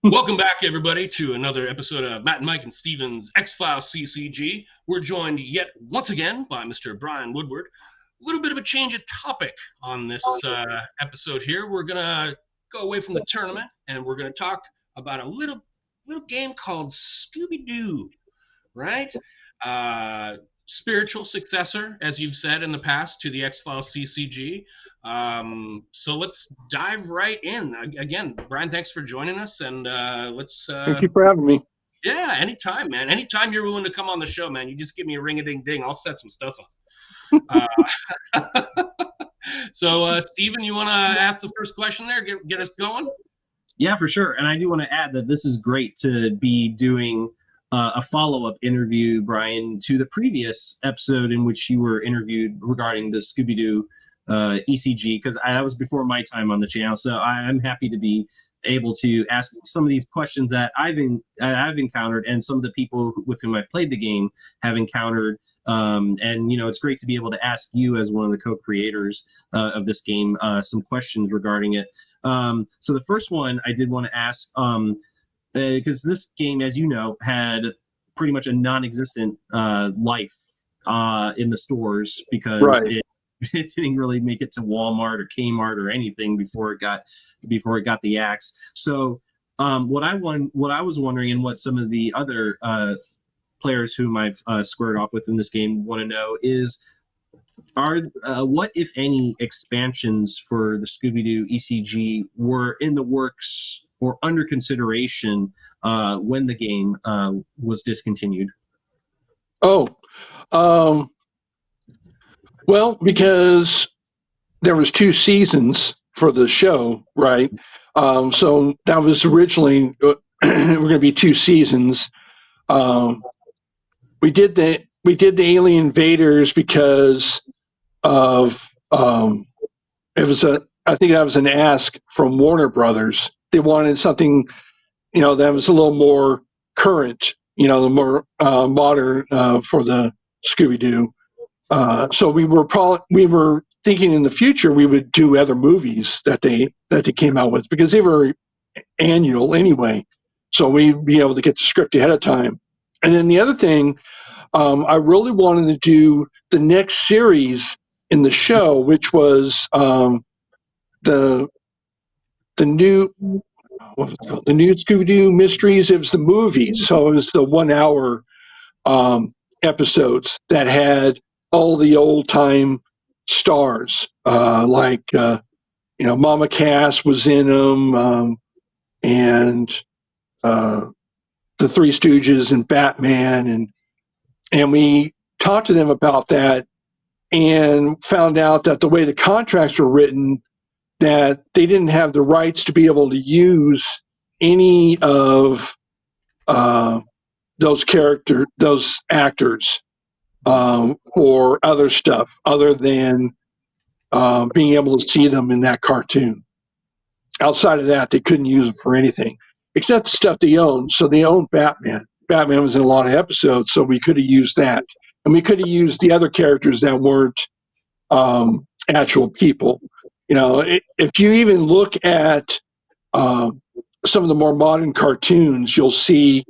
Welcome back, everybody, to another episode of Matt and Mike and Steven's X-Files CCG. We're joined yet once again by Mr. Brian Woodward. A little bit of a change of topic on this episode here. We're going to go away from the tournament, and we're going to talk about a little game called Scooby-Doo, right? Spiritual successor, as you've said in the past, to the X-Files CCG. So let's dive right in. Again, Brian, thanks for joining us, and let's. Thank you for having me. Yeah, anytime, man. Anytime you're willing to come on the show, man, you just give me a ring-a-ding-ding. I'll set some stuff up. So, Steven, you want to ask the first question there? Get us going? Yeah, for sure. And I do want to add that this is great to be doing a follow-up interview, Brian, to the previous episode in which you were interviewed regarding the Scooby-Doo ECG, because that was before my time on the channel. So I'm happy to be able to ask some of these questions that I've encountered, and some of the people with whom I played the game have encountered. And it's great to be able to ask you, as one of the co-creators of this game, some questions regarding it. So the first one I did want to ask, because this game, as you know, had pretty much a non-existent life in the stores, because Right. it didn't really make it to Walmart or Kmart or anything before it got the axe. So what I was wondering, and what some of the other players whom I've squared off with in this game want to know, is what, if any, expansions for the Scooby-Doo ECG were in the works or under consideration when the game was discontinued? Oh, well, because there was 2 seasons for the show, right? So that was originally we're going to be 2 seasons. We did the Alien Invaders because of I think that was an ask from Warner Brothers. They wanted something that was a little more current, more modern for the Scooby-Doo. So we were thinking in the future we would do other movies that they came out with, because they were annual anyway. So we'd be able to get the script ahead of time. And then the other thing, I really wanted to do the next series in the show, which was the new Scooby-Doo Mysteries. It was the movie, so it was the 1 hour episodes that had all the old time stars, like Mama Cass was in them, and the Three Stooges and Batman, and we talked to them about that, and found out that the way the contracts were written, that they didn't have the rights to be able to use any of those actors for other stuff other than being able to see them in that cartoon. Outside of that, they couldn't use them for anything except the stuff they owned. So they owned Batman. Batman was in a lot of episodes, so we could have used that. And we could have used the other characters that weren't actual people. If you even look at some of the more modern cartoons, you'll see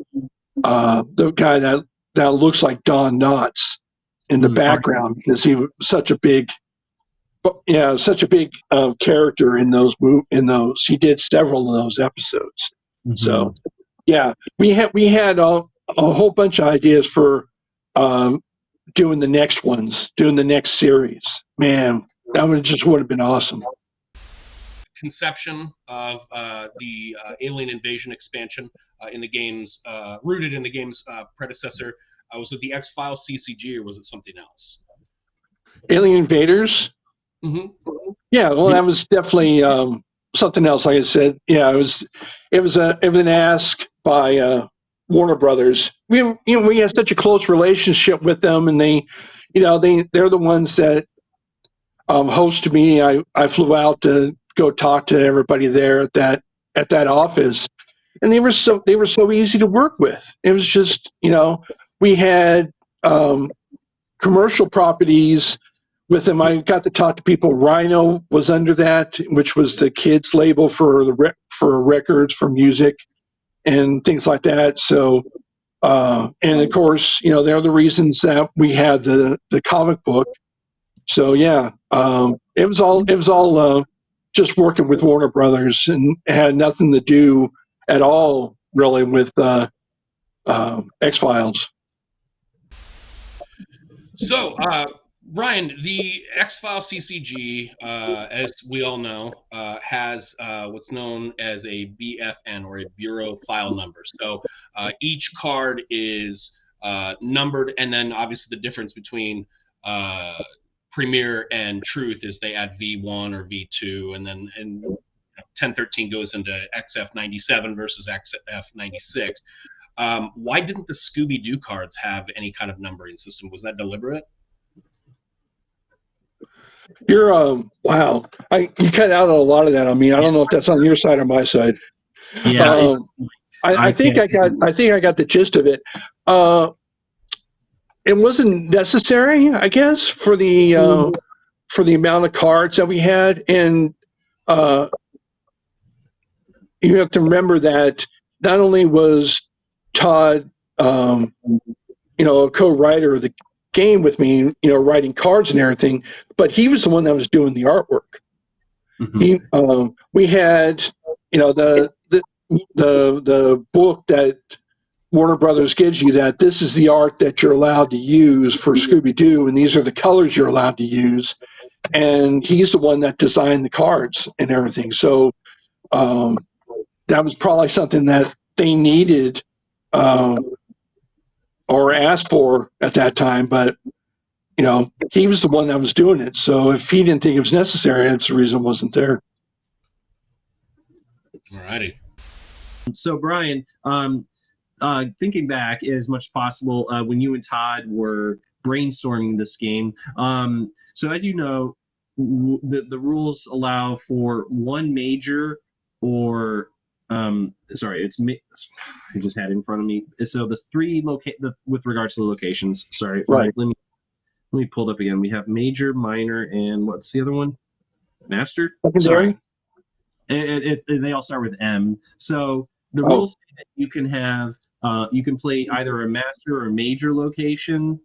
the guy that looks like Don Knotts in the background, because he was such a big character in those. He did several of those episodes. Mm-hmm. So yeah, we had a whole bunch of ideas for doing the next ones, doing the next series. Man, that would have been awesome. Conception of the Alien Invasion expansion in the game's rooted in the game's predecessor. Was it the X-Files CCG, or was it something else? Alien Invaders. Mm-hmm. Yeah, well, that was definitely something else. Like I said, yeah, it was an ask by Warner Brothers. We had such a close relationship with them, and they're the ones that hosted me. I flew out to go talk to everybody there at that office, and they were so easy to work with. It was just, we had commercial properties with them. I got to talk to people. Rhino was under that, which was the kids label for records, for music. and things like that. So, and of course, they're the reasons that we had the comic book. So yeah, it was all just working with Warner Brothers, and had nothing to do at all really with X-Files. So, Brian, the X-Files CCG, as we all know, has what's known as a BFN, or a Bureau File Number. So each card is numbered, and then obviously the difference between Premier and Truth is they add V1 or V2, and then 1013 goes into XF97 versus XF96. Why didn't the Scooby-Doo cards have any kind of numbering system? Was that deliberate? You're wow. You cut out a lot of that on me. I don't know if that's on your side or my side. Yeah, I think I got the gist of it. It wasn't necessary, I guess, for the amount of cards that we had, and you have to remember that not only was Todd, a co-writer of the game with me, writing cards and everything, but he was the one that was doing the artwork. Mm-hmm. We had, the book that Warner Brothers gives you, that this is the art that you're allowed to use for Scooby-Doo, and these are the colors you're allowed to use. And he's the one that designed the cards and everything. So that was probably something that they needed or asked for at that time, but he was the one that was doing it. So if he didn't think it was necessary, that's the reason it wasn't there. Alrighty. So Brian, thinking back as much as possible, when you and Todd were brainstorming this game, so as you know, the rules allow for one major or sorry, I just had it in front of me. So there's three with regards to the locations. Sorry, right. Let me pull it up again. We have major, minor, and what's the other one? Master. Secondary. And they all start with M. So the rules say that you can have you can play either a master or a major location,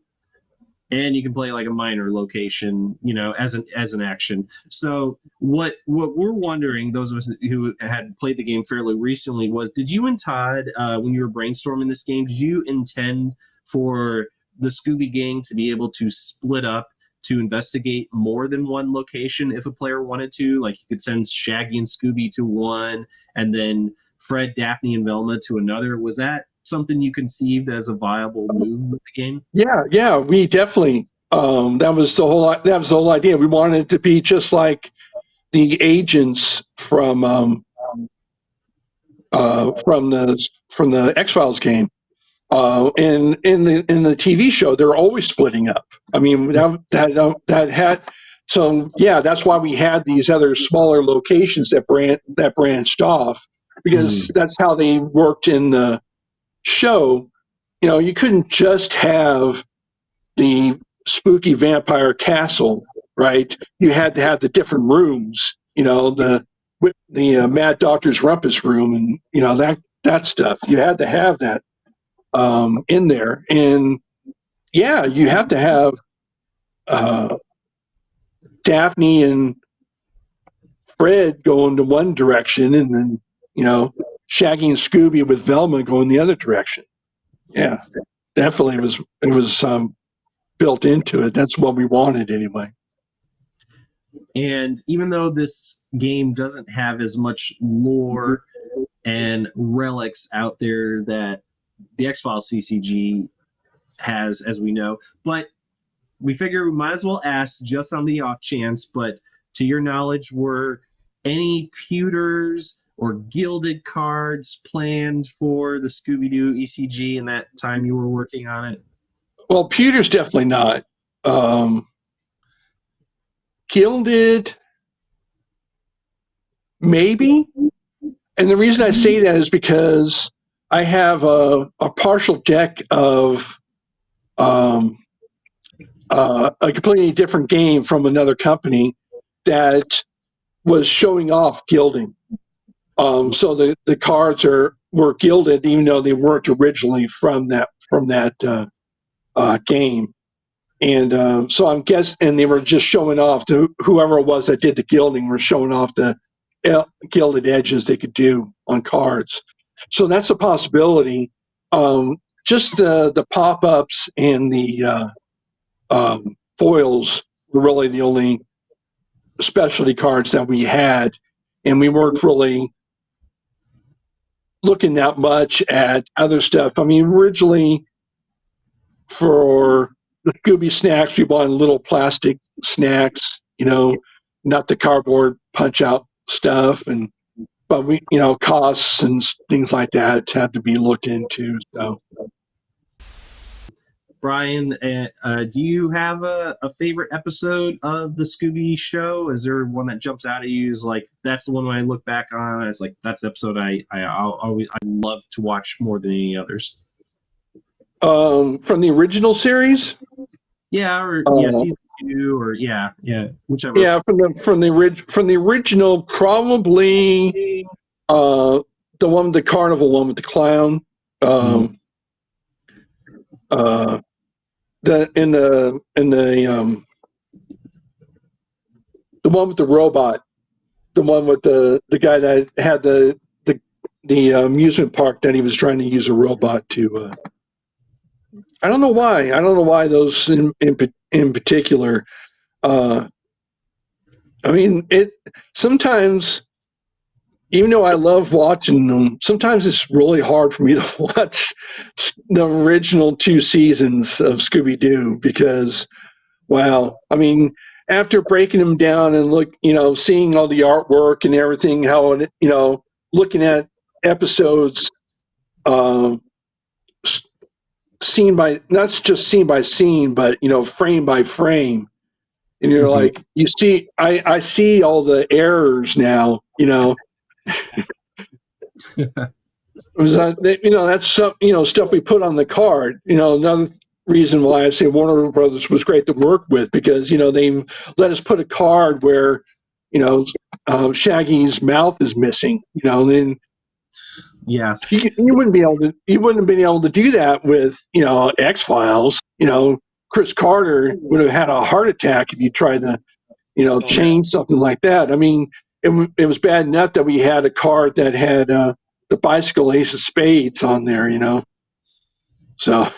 and you can play like a minor location, as an action. So what we're wondering, those of us who had played the game fairly recently, was, did you and Todd, when you were brainstorming this game, did you intend for the Scooby gang to be able to split up to investigate more than one location if a player wanted to? Like, you could send Shaggy and Scooby to one, and then Fred, Daphne, and Velma to another. Was that something you conceived as a viable move with the game? Yeah, we definitely. That was the whole idea. We wanted it to be just like the agents from the X-Files game. And in the TV show, they're always splitting up. I mean, that had. So yeah, that's why we had these other smaller locations that branched off, because that's how they worked in the show. You couldn't just have the spooky vampire castle, right? You had to have the different rooms, the Mad Doctor's Rumpus room, and that stuff. You had to have that in there, and yeah, you have to have Daphne and Fred going to one direction, and then Shaggy and Scooby with Velma going the other direction. Yeah, definitely it was built into it. That's what we wanted anyway. And even though this game doesn't have as much lore and relics out there that the X-Files CCG has, as we know, but we figure we might as well ask, just on the off chance, but to your knowledge, were any pewters or gilded cards planned for the Scooby-Doo ECG in that time you were working on it? Well, pewters definitely not. Gilded, maybe. And the reason I say that is because I have a partial deck of a completely different game from another company that was showing off gilding. So the cards are were gilded, even though they weren't originally from that game. And so I'm guessing, and they were just showing off to whoever it was that did the gilding, were showing off the gilded edges they could do on cards. So that's a possibility. Just the pop-ups and the foils were really the only specialty cards that we had, and we weren't really looking that much at other stuff. I mean, originally for the Scooby snacks, we bought little plastic snacks, not the cardboard punch out stuff, but we, costs and things like that had to be looked into. So, Brian, do you have a favorite episode of the Scooby show? Is there one that jumps out at you as like, that's the one when I look back on, it's like, that's the episode I love to watch more than any others? From the original series? Yeah, or season 2, or whichever. Yeah, from the original, probably the one with the carnival one with the clown. The one with the robot, the one with the guy that had the amusement park that he was trying to use a robot to. I don't know why those in particular. I mean, it sometimes, even though I love watching them, sometimes it's really hard for me to watch the original 2 seasons of Scooby-Doo because, wow, I mean, after breaking them down and seeing all the artwork and everything, how it, looking at episodes, scene by, not just scene by scene, but frame by frame, and you're like, you see, I see all the errors now, that's some, stuff we put on the card. Another reason why I say Warner Brothers was great to work with, because they let us put a card where Shaggy's mouth is missing. Then yes, you wouldn't have been able to do that with X-Files. Chris Carter would have had a heart attack if you tried to change something like that. I mean, it was bad enough that we had a card that had the bicycle ace of spades on there, So